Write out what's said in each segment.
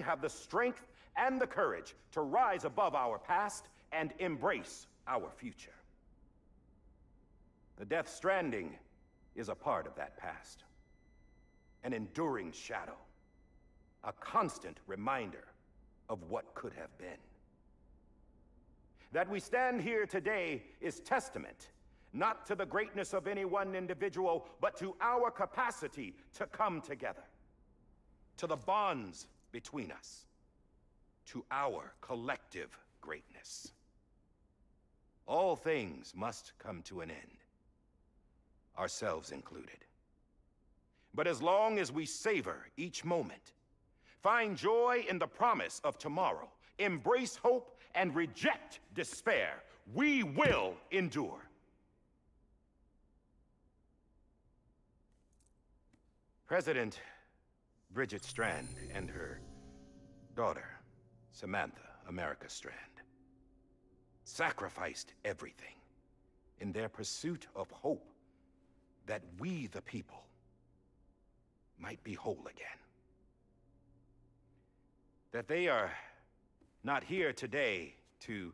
have the strength and the courage to rise above our past and embrace our future. The Death Stranding is a part of that past. An enduring shadow. A constant reminder of what could have been. That we stand here today is testament, not to the greatness of any one individual, but to our capacity to come together. To the bonds between us. To our collective greatness. All things must come to an end. Ourselves included. But as long as we savor each moment, find joy in the promise of tomorrow, embrace hope, and reject despair, we will endure. President Bridget Strand and her daughter, Samantha America Strand, sacrificed everything in their pursuit of hope that we, the people, might be whole again. That they are not here today to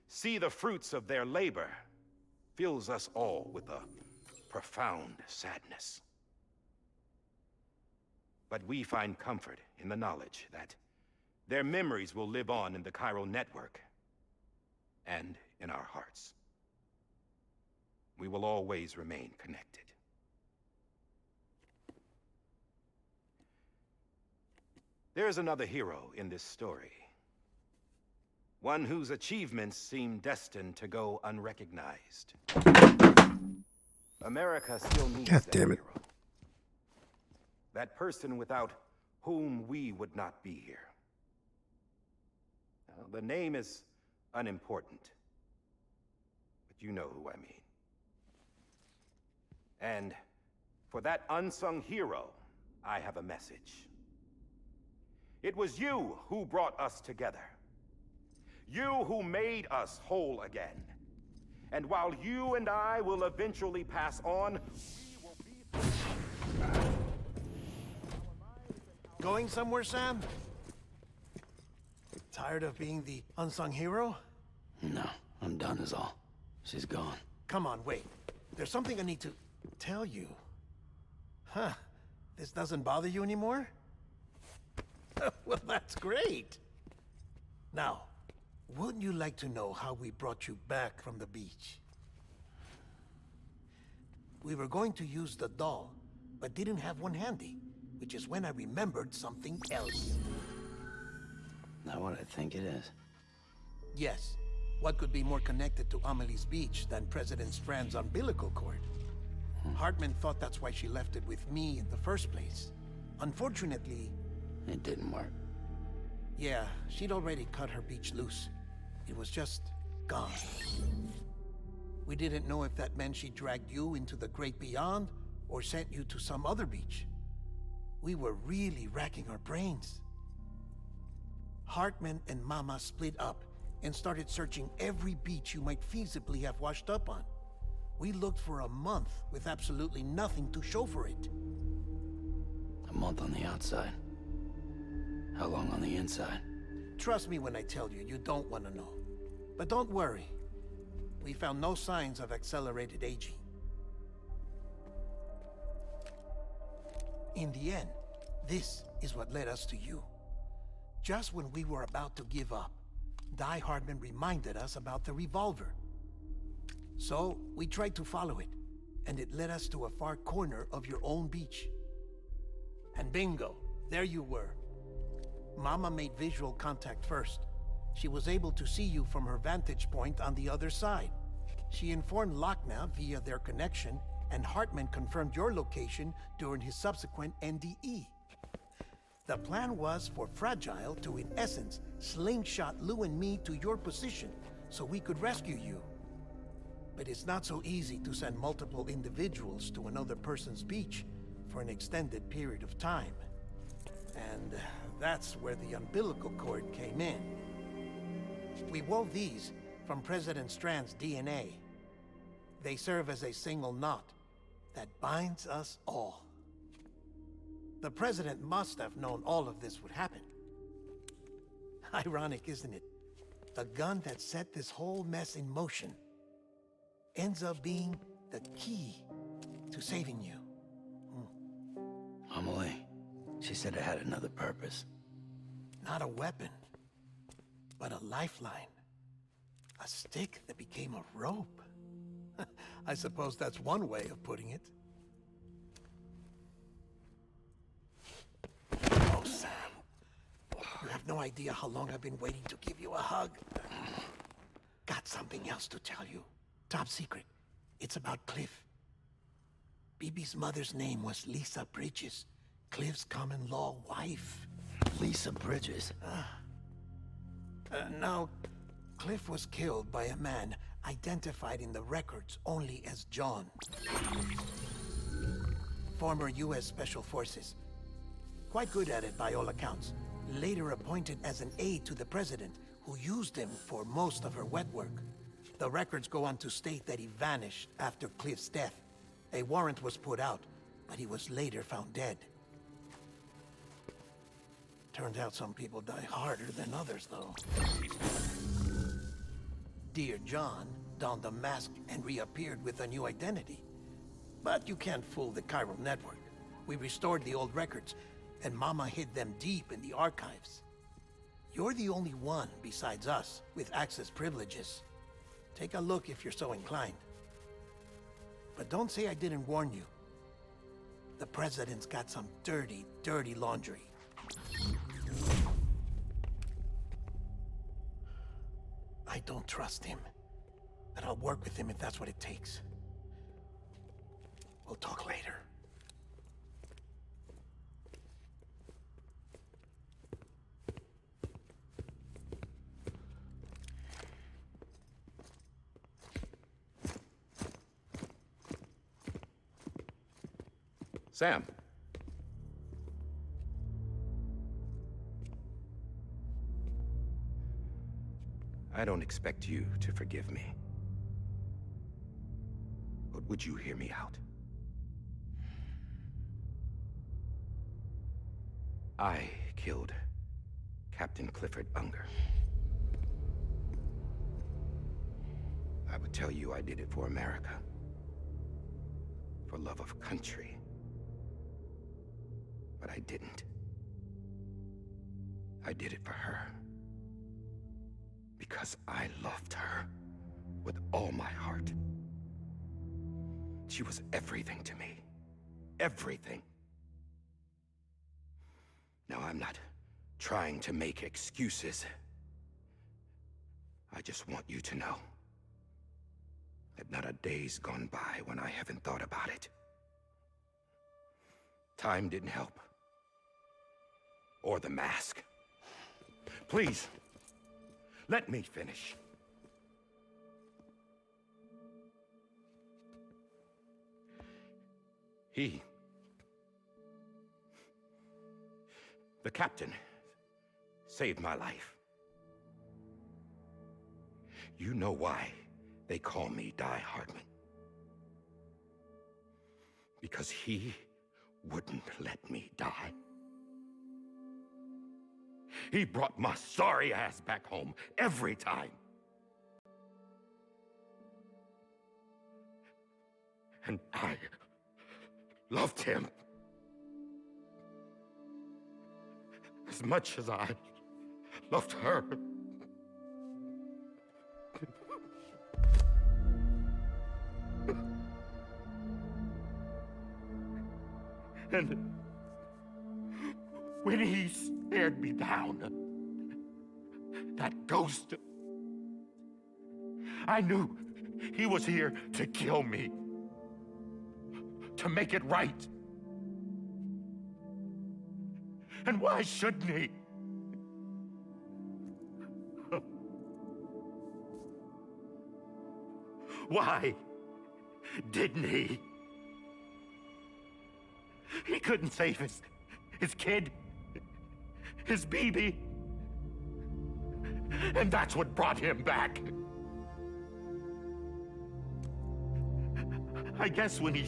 see the fruits of their labor fills us all with a profound sadness. But we find comfort in the knowledge that their memories will live on in the chiral network and in our hearts. We will always remain connected. There's another hero in this story. One whose achievements seem destined to go unrecognized. America still needs that hero. That person without whom we would not be here. Now, the name is unimportant, but you know who I mean. And for that unsung hero, I have a message. It was you who brought us together. You who made us whole again. And while you and I will eventually pass on, we will be... Going somewhere, Sam? Tired of being the unsung hero? No, I'm done is all. She's gone. Come on, wait. There's something I need to tell you. Huh. This doesn't bother you anymore? Well, that's great. Now, wouldn't you like to know how we brought you back from the beach? We were going to use the doll, but didn't have one handy, which is when I remembered something else. Not what I think it is. Yes. What could be more connected to Amelie's beach than President Strand's umbilical cord? Hartman thought that's why she left it with me in the first place. Unfortunately... It didn't work. Yeah, she'd already cut her beach loose. It was just gone. We didn't know if that meant she dragged you into the great beyond, or sent you to some other beach. We were really racking our brains. Hartman and Mama split up and started searching every beach you might feasibly have washed up on. We looked for a month with absolutely nothing to show for it. A month on the outside. How long on the inside? Trust me when I tell you, you don't want to know. But don't worry. We found no signs of accelerated aging. In the end, this is what led us to you. Just when we were about to give up, Die Hardman reminded us about the revolver. So, we tried to follow it, and it led us to a far corner of your own beach. And bingo, there you were. Mama made visual contact first. She was able to see you from her vantage point on the other side. She informed Lochna via their connection, and Hartman confirmed your location during his subsequent NDE. The plan was for Fragile to, in essence, slingshot Lou and me to your position so we could rescue you. But it's not so easy to send multiple individuals to another person's beach for an extended period of time. And that's where the umbilical cord came in. We wove these from President Strand's DNA. They serve as a single knot that binds us all. The President must have known all of this would happen. Ironic, isn't it? The gun that set this whole mess in motion ends up being the key to saving you. Amelie, she said it had another purpose. Not a weapon, but a lifeline. A stick that became a rope. I suppose that's one way of putting it. Oh, Sam. You have no idea how long I've been waiting to give you a hug. Got something else to tell you. Top secret. It's about Cliff. Bibi's mother's name was Lisa Bridges, Cliff's common-law wife. Lisa Bridges? Now, Cliff was killed by a man identified in the records only as John. Former U.S. Special Forces. Quite good at it by all accounts. Later appointed as an aide to the president, who used him for most of her wet work. The records go on to state that he vanished after Cliff's death. A warrant was put out, but he was later found dead. Turned out some people die harder than others, though. Dear John donned a mask and reappeared with a new identity. But you can't fool the chiral network. We restored the old records, and Mama hid them deep in the archives. You're the only one, besides us, with access privileges. Take a look if you're so inclined. But don't say I didn't warn you. The president's got some dirty, dirty laundry. I don't trust him, but I'll work with him if that's what it takes. We'll talk later. Sam. I don't expect you to forgive me. But would you hear me out? I killed Captain Clifford Unger. I would tell you I did it for America. For love of country. But I didn't. I did it for her. Because I loved her with all my heart. She was everything to me. Everything. Now, I'm not trying to make excuses. I just want you to know that not a day's gone by when I haven't thought about it. Time didn't help. Or the mask. Please, let me finish. The captain, saved my life. You know why they call me Die Hardman. Because he wouldn't let me die. He brought my sorry ass back home every time. And I loved him as much as I loved her. And when he stared me down, that ghost, I knew he was here to kill me, to make it right. And why shouldn't he? Why didn't he? He couldn't save his kid, his baby. And that's what brought him back. I guess when he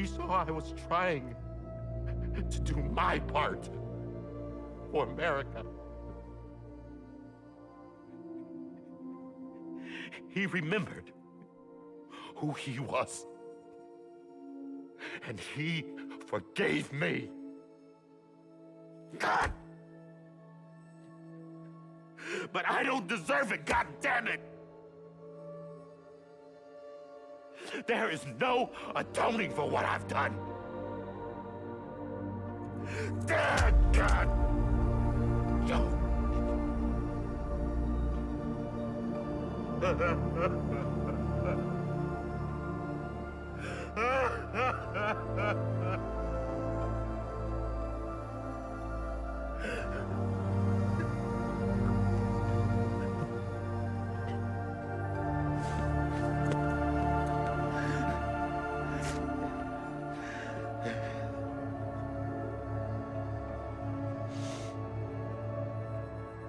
saw I was trying to do my part for America. He remembered who he was. And he forgave me. God! But I don't deserve it, God damn it! There is no atoning for what I've done. God! No.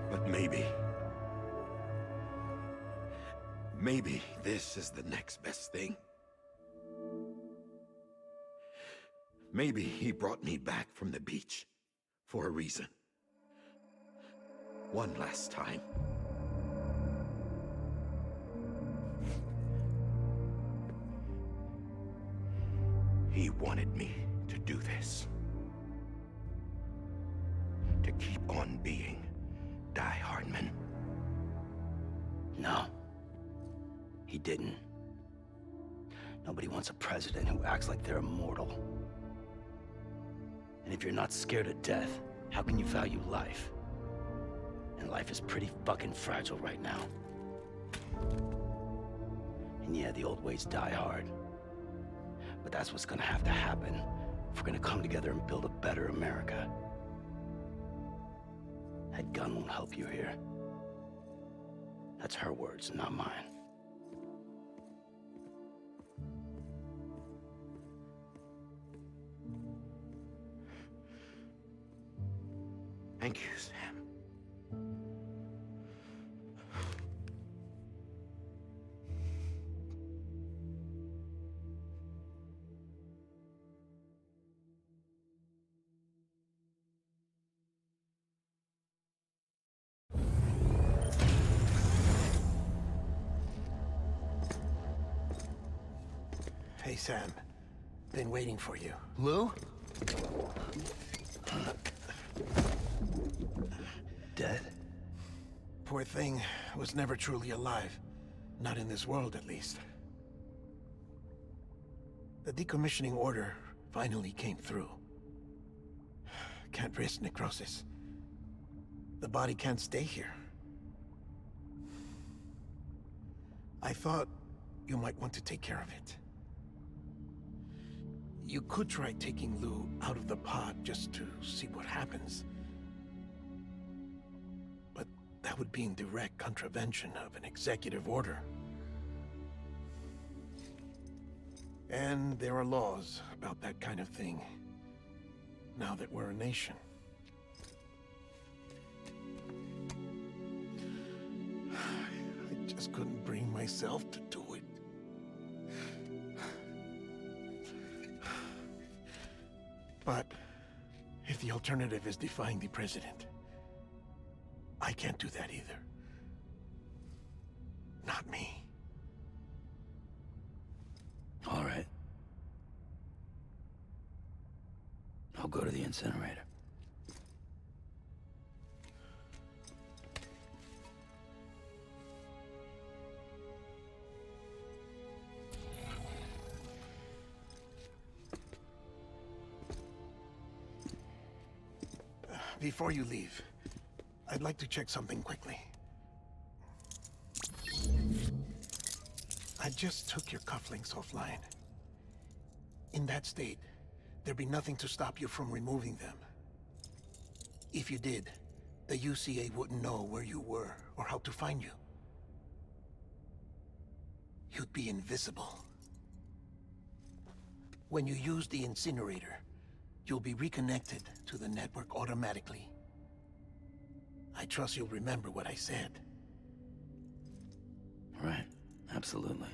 But maybe this is the next best thing. Maybe he brought me back from the beach for a reason. One last time. He wanted me to do this. To keep on being Die Hardman. No. He didn't. Nobody wants a president who acts like they're immortal. And if you're not scared of death, how can you value life? And life is pretty fucking fragile right now. And yeah, the old ways die hard. But that's what's gonna have to happen if we're gonna come together and build a better America. That gun won't help you here. That's her words, not mine. Thank you, Sam. Hey, Sam. Been waiting for you. Lou? Dead? Poor thing was never truly alive. Not in this world, at least. The decommissioning order finally came through. Can't risk necrosis. The body can't stay here. I thought you might want to take care of it. You could try taking Lou out of the pod just to see what happens. But that would be in direct contravention of an executive order. And there are laws about that kind of thing, now that we're a nation. I just couldn't bring myself to do it. But if the alternative is defying the president, I can't do that either. Not me. All right. I'll go to the incinerator. Before you leave, I'd like to check something quickly. I just took your cufflinks offline. In that state, there'd be nothing to stop you from removing them. If you did, the UCA wouldn't know where you were or how to find you. You'd be invisible. When you use the incinerator, you'll be reconnected to the network automatically. I trust you'll remember what I said. Right. Absolutely.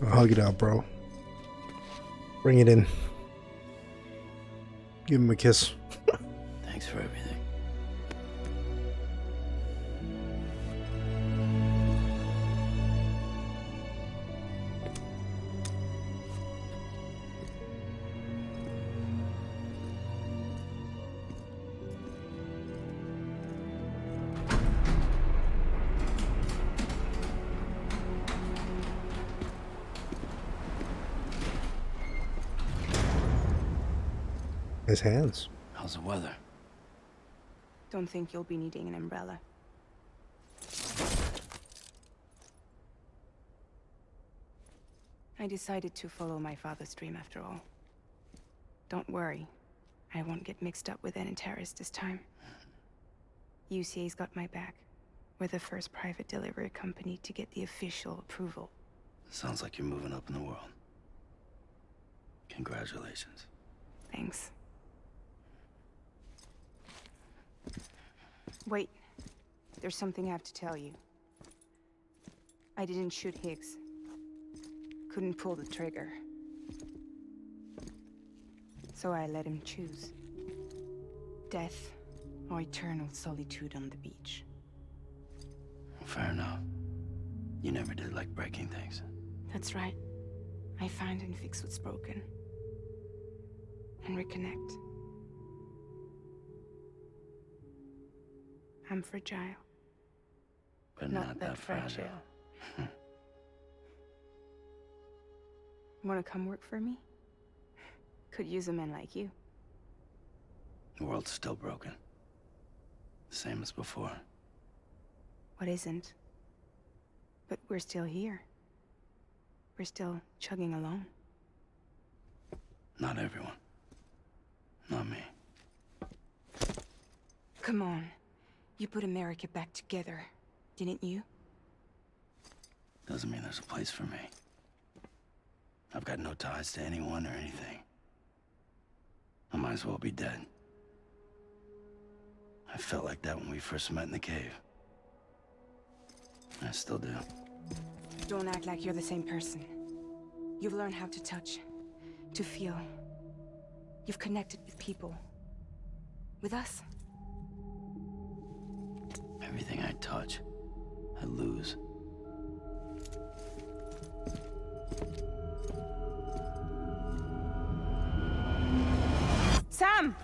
Hug it out, bro. Bring it in. Give him a kiss. Thanks for everything. His hands. How's the weather? Don't think you'll be needing an umbrella. I decided to follow my father's dream after all. Don't worry. I won't get mixed up with any terrorists this time. UCA's got my back. We're the first private delivery company to get the official approval. Sounds like you're moving up in the world. Congratulations. Thanks. Wait. There's something I have to tell you. I didn't shoot Higgs. Couldn't pull the trigger. So I let him choose. Death or eternal solitude on the beach. Fair enough. You never did like breaking things. That's right. I find and fix what's broken. And reconnect. I'm fragile. But not that fragile. Wanna come work for me? Could use a man like you. The world's still broken. Same as before. What isn't? But we're still here. We're still chugging along. Not everyone. Not me. Come on. You put America back together, didn't you? Doesn't mean there's a place for me. I've got no ties to anyone or anything. I might as well be dead. I felt like that when we first met in the cave. I still do. Don't act like you're the same person. You've learned how to touch, to feel. You've connected with people. With us. Everything I touch, I lose. Sam!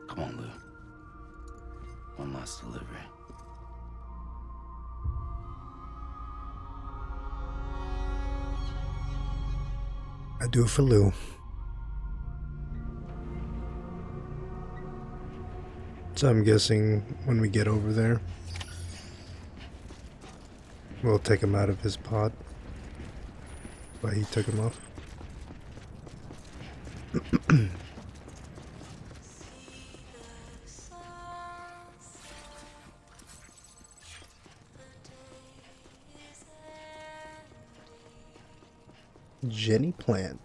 Come on, Lou. One last delivery. I do it for Lou. So I'm guessing when we get over there, we'll take him out of his pod. But he took him off. Jenny Plant.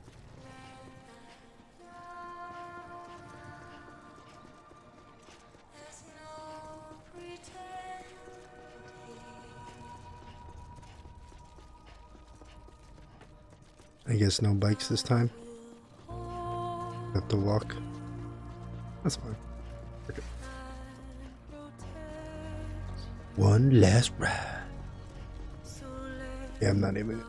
I guess no bikes this time. Have to walk. That's fine. Okay. One last ride. Yeah, I'm not even.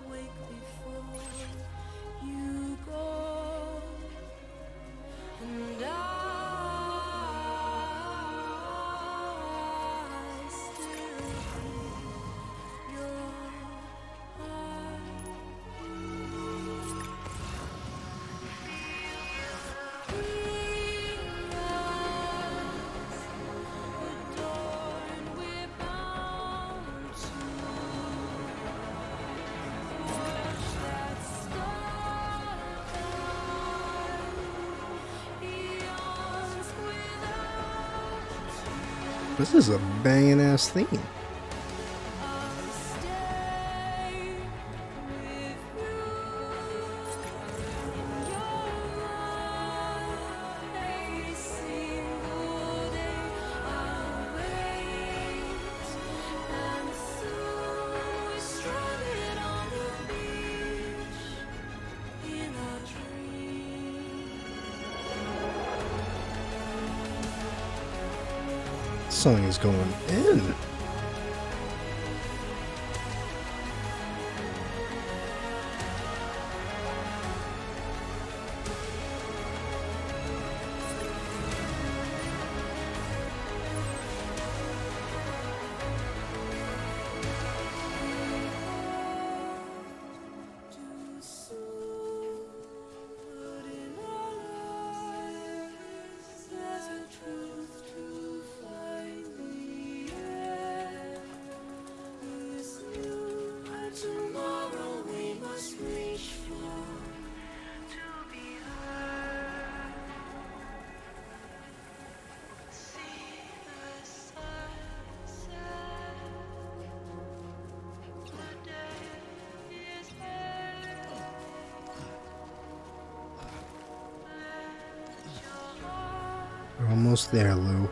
Wake me This is a banging ass theme. Song is going in. We're almost there, Lou.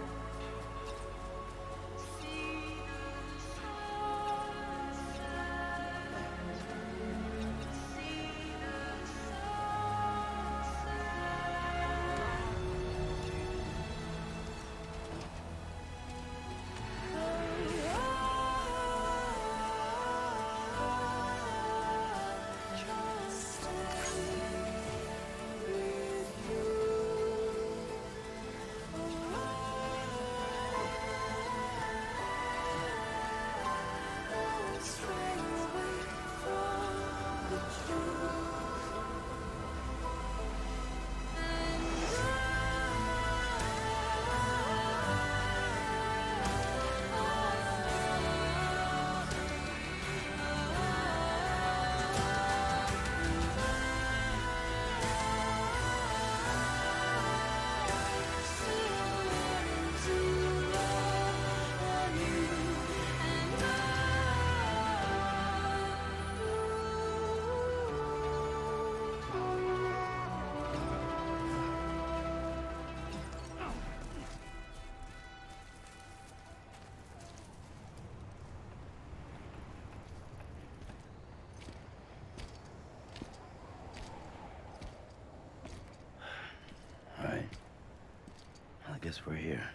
I guess we're here.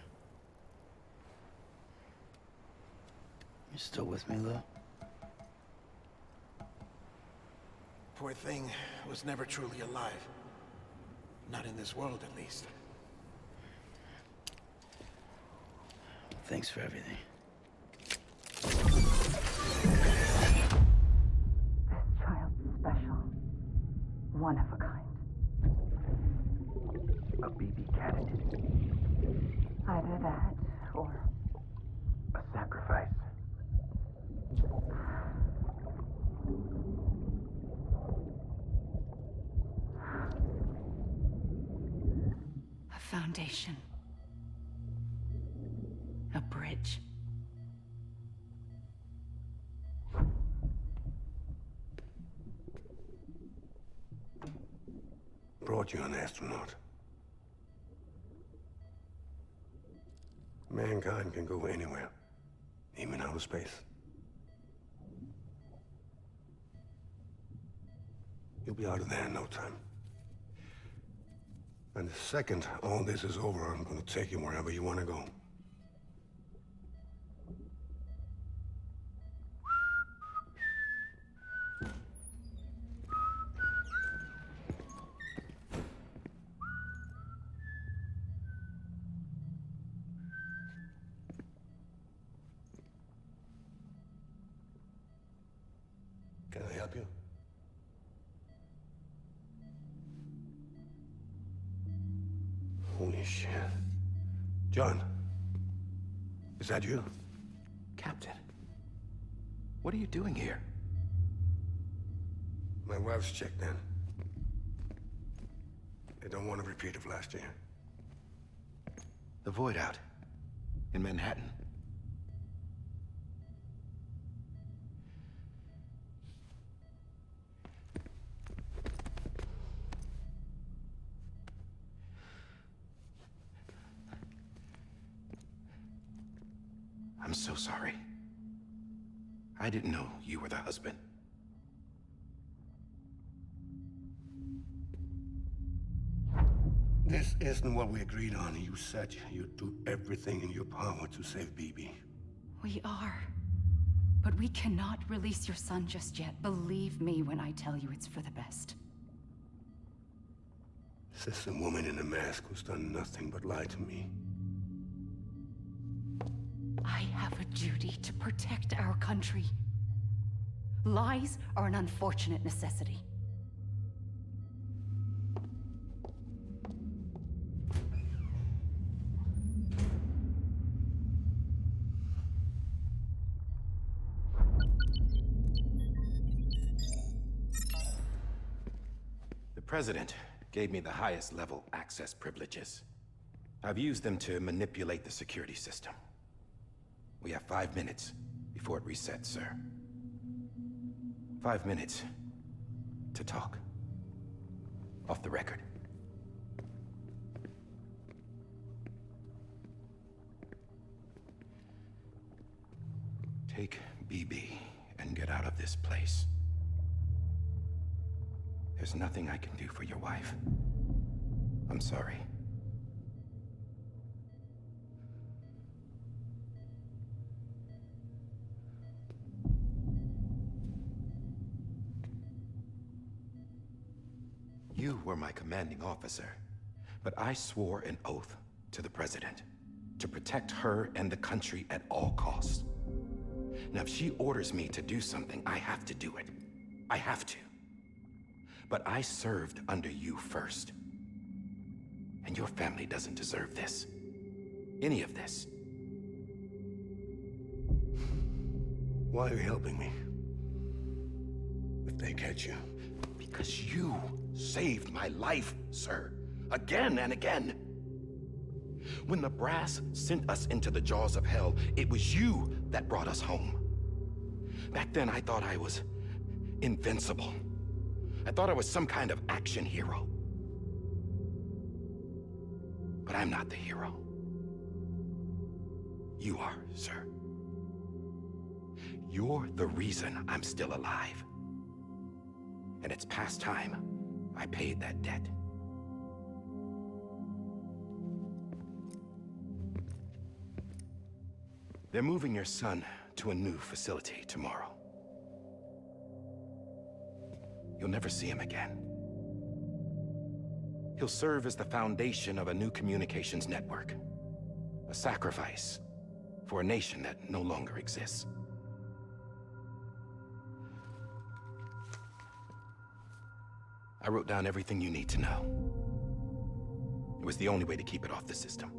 You still with me, Lou? Poor thing was never truly alive. Not in this world, at least. Thanks for everything. This child's special. One of a kind. A BB candidate. Either that, or... A sacrifice. a foundation. A bridge. Brought you an astronaut. Mankind can go anywhere, even outer space. You'll be out of there in no time. And the second all this is over, I'm gonna take you wherever you want to go. Can I help you? Holy shit. John, is that you? Captain, what are you doing here? My wife's checked in. They don't want a repeat of last year. The Void out. In Manhattan. I'm so sorry. I didn't know you were the husband. This isn't what we agreed on. You said you'd do everything in your power to save Bibi. We are. But we cannot release your son just yet. Believe me when I tell you it's for the best. This is a woman in a mask who's done nothing but lie to me. I have a duty to protect our country. Lies are an unfortunate necessity. The President gave me the highest level access privileges. I've used them to manipulate the security system. We have 5 minutes before it resets, sir. 5 minutes to talk. Off the record. Take BB and get out of this place. There's nothing I can do for your wife. I'm sorry. You were my commanding officer, but I swore an oath to the President to protect her and the country at all costs. Now, if she orders me to do something, I have to do it. I have to. But I served under you first. And your family doesn't deserve this. Any of this. Why are you helping me? If they catch you. Because you saved my life, sir. Again and again. When the brass sent us into the jaws of hell, it was you that brought us home. Back then, I thought I was invincible. I thought I was some kind of action hero. But I'm not the hero. You are, sir. You're the reason I'm still alive. And it's past time I paid that debt. They're moving your son to a new facility tomorrow. You'll never see him again. He'll serve as the foundation of a new communications network. A sacrifice for a nation that no longer exists. I wrote down everything you need to know. It was the only way to keep it off the system.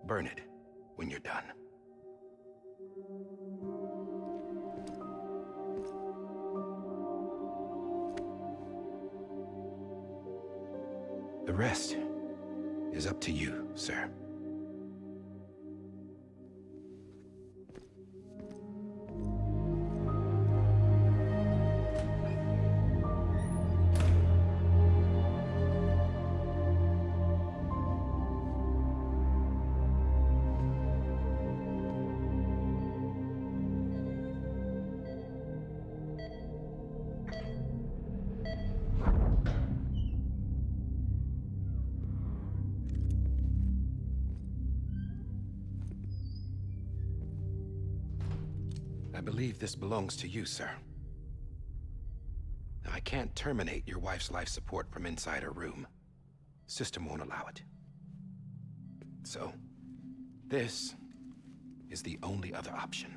Burn it when you're done. The rest is up to you, sir. I believe this belongs to you, sir. Now, I can't terminate your wife's life support from inside her room. System won't allow it. So, this is the only other option.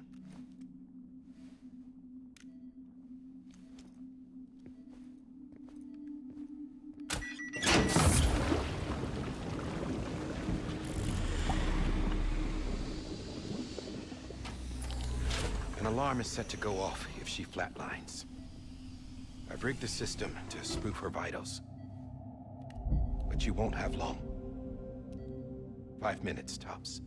An alarm is set to go off if she flatlines. I've rigged the system to spoof her vitals. But you won't have long. 5 minutes, tops.